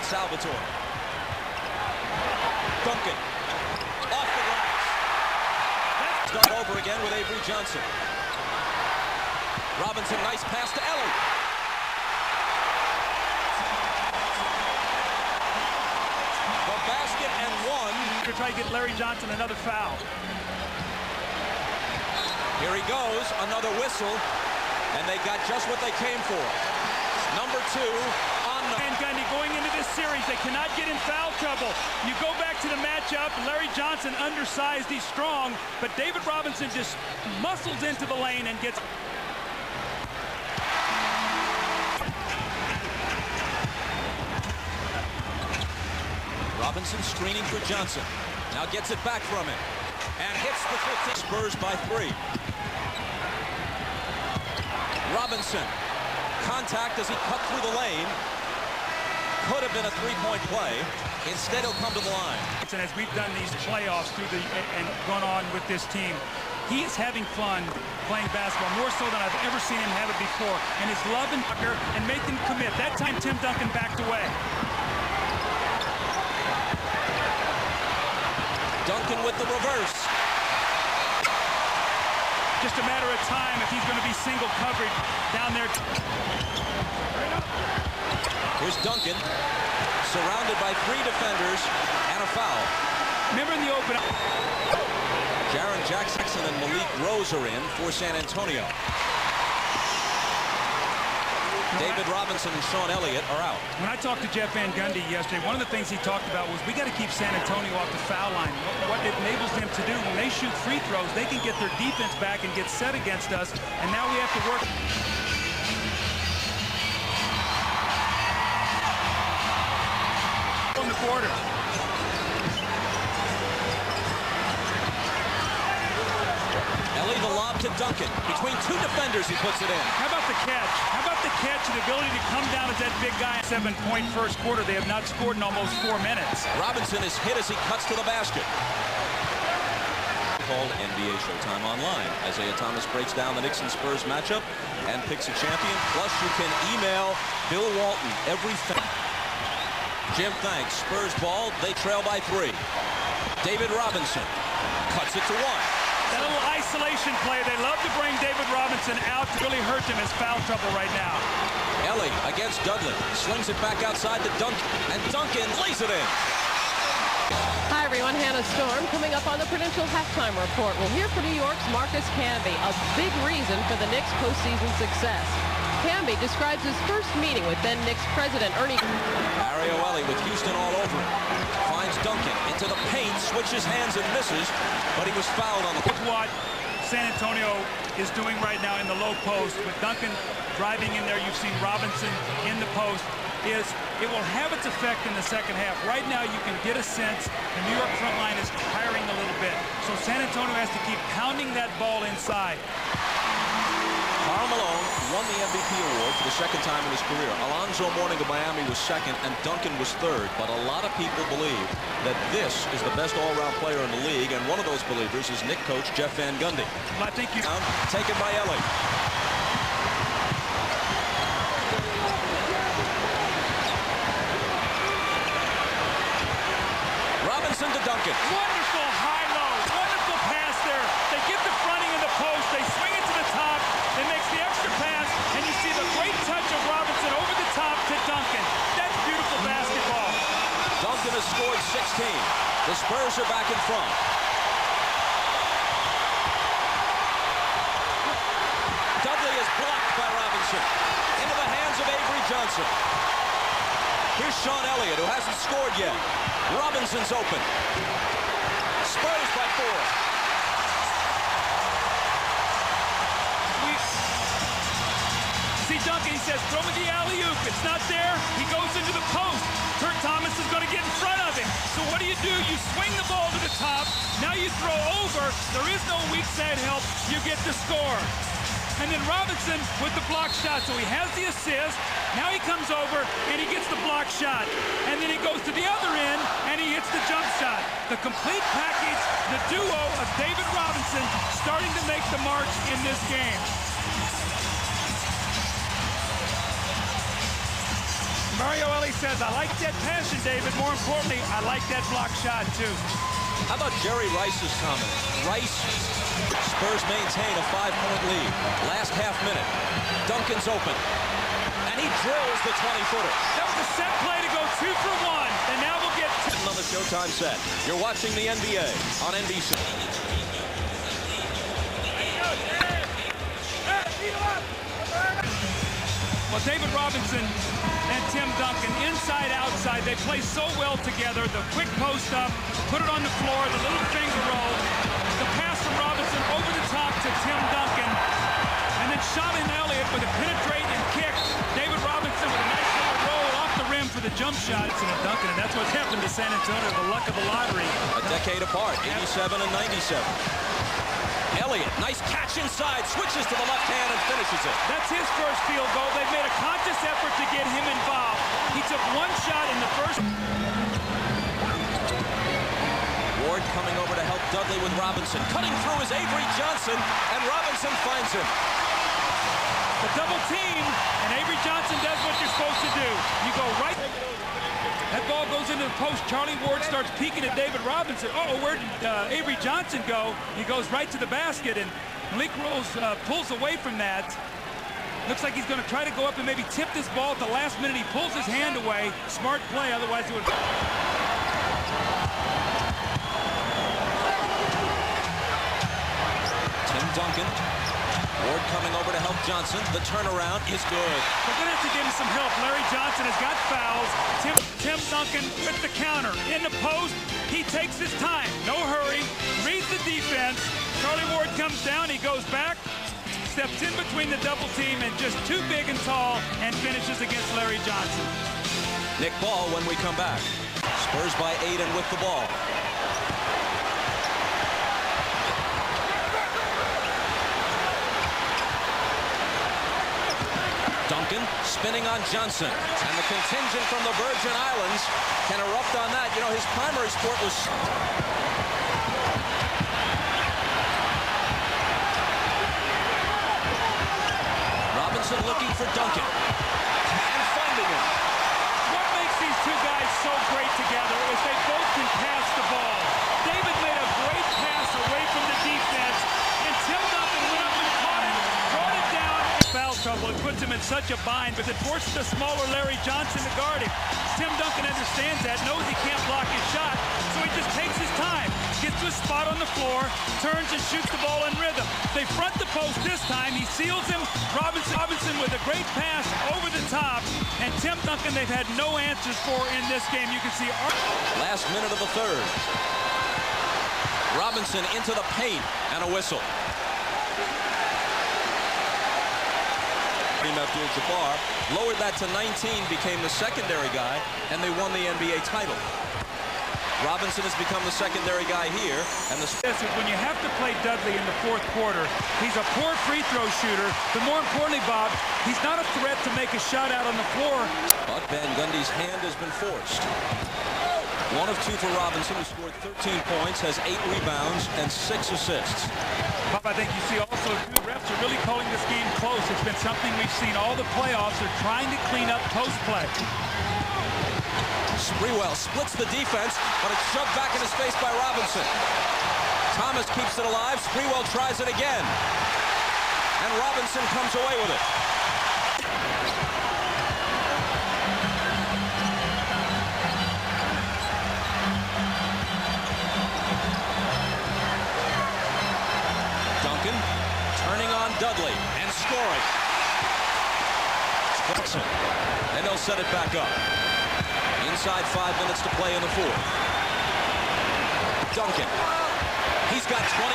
Salvatore. Duncan. Off the glass. Start over again with Avery Johnson. Robinson, nice pass to Ellie. The basket and one. To try to get Larry Johnson another foul. Here he goes, another whistle, and they got just what they came for. Number 2 on the... And Gundy going into this series, they cannot get in foul trouble. You go back to the matchup, Larry Johnson undersized, he's strong, but David Robinson just muscles into the lane and gets... Robinson screening for Johnson. Now gets it back from him. And hits the 50. Spurs by 3. Robinson. Contact as he cut through the lane. Could have been a three-point play. Instead, he'll come to the line. And as we've done these playoffs and gone on with this team, he is having fun playing basketball, more so than I've ever seen him have it before. And his love and make them commit. That time, Tim Duncan backed away. Duncan with the reverse. Just a matter of time if he's going to be single coverage down there. Here's Duncan, surrounded by 3 defenders and a foul. Remember in the open. Jaren Jackson and Malik Rose are in for San Antonio. David Robinson and Sean Elliott are out. When I talked to Jeff Van Gundy yesterday, one of the things he talked about was we got to keep San Antonio off the foul line. What it enables them to do when they shoot free throws, they can get their defense back and get set against us. And now we have to work. On the quarter. Ellie the lob to Duncan. Between 2 defenders, he puts it in. How about the catch? How about the catch and the ability to come down as that big guy? 7-point first quarter. They have not scored in almost 4 minutes. Robinson is hit as he cuts to the basket. Called NBA Showtime Online. Isaiah Thomas breaks down the Knicks and Spurs matchup and picks a champion. Plus, you can email Bill Walton everything. Jim, thanks. Spurs ball. They trail by 3. David Robinson cuts it to 1. That little isolation play, they love to bring David Robinson out to really hurt him as foul trouble right now. Ellie against Dudley. Slings it back outside to Duncan. And Duncan lays it in. Hi, everyone. Hannah Storm coming up on the Prudential Halftime Report. We'll hear from New York's Marcus Camby, a big reason for the Knicks' postseason success. Camby describes his first meeting with then Knicks president Ernie. Ariel with Houston all over him. Finds Duncan into the paint, switches hands and misses, but he was fouled on the... Look what San Antonio is doing right now in the low post with Duncan driving in there. You've seen Robinson in the post. It will have its effect in the second half. Right now, you can get a sense the New York front line is tiring a little bit. So San Antonio has to keep pounding that ball inside. Karl Malone won the MVP award for the 2nd time in his career. Alonzo Mourning of Miami was 2nd, and Duncan was 3rd. But a lot of people believe that this is the best all-around player in the league, and one of those believers is Knicks coach Jeff Van Gundy. Well, I think taken by Ellie. Robinson to Duncan. Wonderful high-low, wonderful pass there. They get the fronting in the post, they swing it to the top, they makes the extra pass, and you see the great touch of Robinson over the top to Duncan. That's beautiful basketball. Duncan has scored 16. The Spurs are back in front. Dudley is blocked by Robinson. Into the hands of Avery Johnson. Here's Sean Elliott, who hasn't scored yet. Robinson's open. Spurs by 4. See Duncan, he says, throw me the alley-oop. It's not there. He goes into the post. Kurt Thomas is going to get in front of him. So what do? You swing the ball to the top. Now you throw over. There is no weak side help. You get the score. And then Robinson with the block shot. So he has the assist. Now he comes over and he gets the block shot. And then he goes to the other end and he hits the jump shot. The complete package, the duo of David Robinson starting to make the marks in this game. Mario Ellie says, I like that passion, David. More importantly, I like that block shot, too. How about Jerry Rice's comment? Rice, Spurs maintain a 5-point lead. Last half minute. Duncan's open. And he drills the 20-footer. That was a set play to go 2 for 1. And now we'll get on the Showtime set. You're watching the NBA on NBC. Well, David Robinson and Tim Duncan, inside, outside, they play so well together. The quick post up, put it on the floor, the little finger roll, the pass from Robinson over the top to Tim Duncan, and then Sean Elliott with a penetrating kick. David Robinson with a nice little roll off the rim for the jump shot. It's Duncan, and that's what's happened to San Antonio, the luck of the lottery. A decade apart, 87 and 97. Elliott, nice catch inside, switches to the left hand and finishes it. That's his first field goal. They've made a conscious effort to get him involved. He took one shot in the first. Ward coming over to help Dudley with Robinson. Cutting through is Avery Johnson, and Robinson finds him. The double team, and Avery Johnson does what you're supposed to do. You go right. That ball goes into the post. Charlie Ward starts peeking at David Robinson. Uh-oh, where did Avery Johnson go? He goes right to the basket, and Malik Rose pulls away from that. Looks like he's going to try to go up and maybe tip this ball at the last minute. He pulls his hand away. Smart play, otherwise it would... Tim Duncan. Ward coming over to help Johnson. The turnaround is good. They're going to have to give him some help. Larry Johnson has got fouls. Tim Duncan with the counter. In the post, he takes his time. No hurry. Reads the defense. Charlie Ward comes down. He goes back. Steps in between the double team and just too big and tall and finishes against Larry Johnson. Nick Ball when we come back. Spurs by 8 and with the ball. Duncan spinning on Johnson, and the contingent from the Virgin Islands can erupt on that. You know, his primary sport was... Robinson looking for Duncan, and finding him. What makes these two guys so great together is they both can pass the ball. David made a great pass away from the defense, and Tim Duncan went up and caught it, brought it down. Foul trouble. It puts him in such a bind, but it forces the smaller Larry Johnson to guard him. Tim Duncan understands that, knows he can't block his shot, so he just takes his time, gets to a spot on the floor, turns and shoots the ball in rhythm. They front the post this time. He seals him. Robinson with a great pass over the top, and Tim Duncan they've had no answers for in this game. You can see last minute of the third. Robinson into the paint and a whistle. Abdul-Jabbar lowered that to 19, became the secondary guy, and they won the NBA title. Robinson has become the secondary guy here, and when you have to play Dudley in the fourth quarter, he's a poor free throw shooter, but more importantly, Bob, he's not a threat to make a shot out on the floor. But Van Gundy's hand has been forced. 1 of 2 for Robinson, who scored 13 points, has 8 rebounds and 6 assists. Bob, I think you see also two refs are really calling this game close. It's been something we've seen all the playoffs. They're trying to clean up post play. Sprewell splits the defense, but it's shoved back in his face by Robinson. Thomas keeps it alive. Sprewell tries it again. And Robinson comes away with it. Duncan turning on Dudley and scoring. And they'll set it back up. Inside 5 minutes to play in the fourth. Duncan. He's got 29.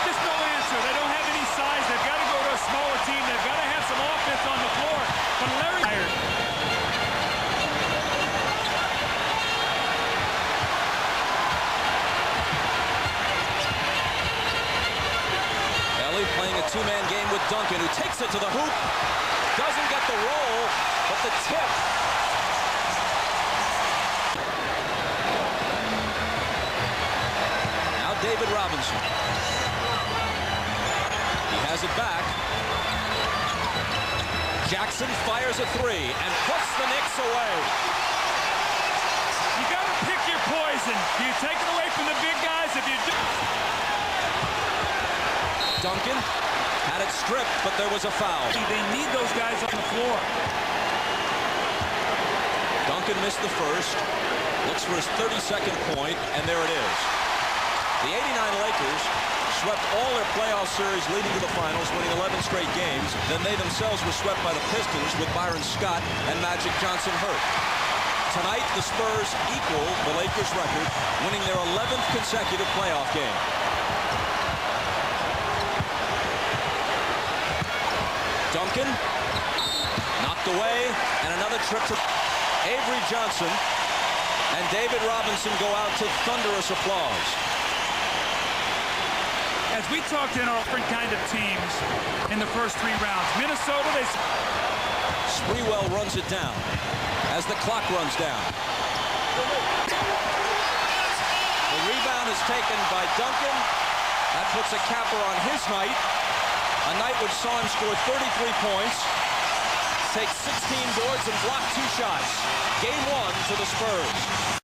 Just no answer. They don't have any size. They've got to go to a smaller team. They've got to have some offense on the floor. But Larry tired. Ellie playing a two-man game with Duncan, who takes it to the hoop. Doesn't get the roll, but the tip. David Robinson. He has it back. Jackson fires a three and puts the Knicks away. You got to pick your poison. Do you take it away from the big guys? If you do... Duncan had it stripped, but there was a foul. They need those guys on the floor. Duncan missed the first, looks for his 32nd point, and there it is. The 89 Lakers swept all their playoff series leading to the finals, winning 11 straight games. Then they themselves were swept by the Pistons with Byron Scott and Magic Johnson hurt. Tonight, the Spurs equal the Lakers' record, winning their 11th consecutive playoff game. Duncan knocked away, and another trip to Avery Johnson and David Robinson go out to thunderous applause. As we talked in our different kind of teams in the first 3 rounds, Minnesota, they... Sprewell runs it down as the clock runs down. The rebound is taken by Duncan. That puts a capper on his night. A night which saw him score 33 points, take 16 boards and block 2 shots. Game 1 to the Spurs.